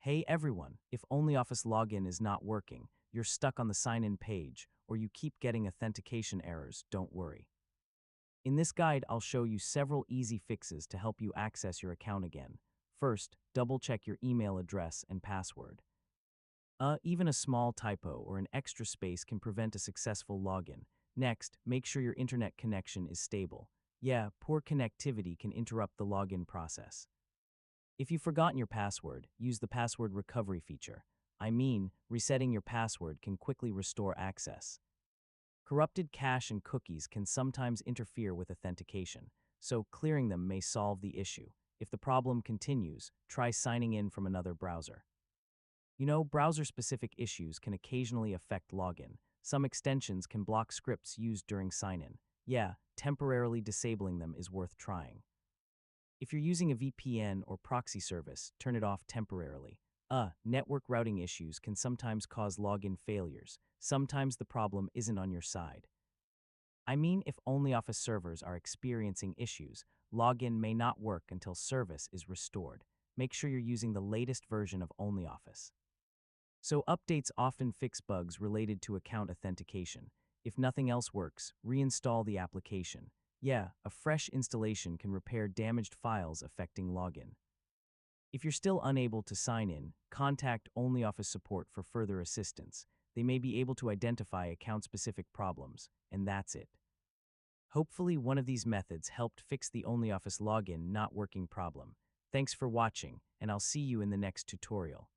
Hey everyone, if OnlyOffice login is not working, you're stuck on the sign-in page, or you keep getting authentication errors, don't worry. In this guide, I'll show you several easy fixes to help you access your account again. First, double-check your email address and password. Even a small typo or an extra space can prevent a successful login. Next, make sure your internet connection is stable. Yeah, poor connectivity can interrupt the login process. If you've forgotten your password, use the password recovery feature. I mean, resetting your password can quickly restore access. Corrupted cache and cookies can sometimes interfere with authentication, so clearing them may solve the issue. If the problem continues, try signing in from another browser. Browser-specific issues can occasionally affect login. Some extensions can block scripts used during sign-in. Yeah, temporarily disabling them is worth trying. If you're using a VPN or proxy service, turn it off temporarily. Network routing issues can sometimes cause login failures. Sometimes the problem isn't on your side. I mean, if OnlyOffice servers are experiencing issues, login may not work until service is restored. Make sure you're using the latest version of OnlyOffice. So updates often fix bugs related to account authentication. If nothing else works, reinstall the application. Yeah, a fresh installation can repair damaged files affecting login. If you're still unable to sign in, contact OnlyOffice support for further assistance. They may be able to identify account-specific problems, and that's it. Hopefully, one of these methods helped fix the OnlyOffice login not working problem. Thanks for watching, and I'll see you in the next tutorial.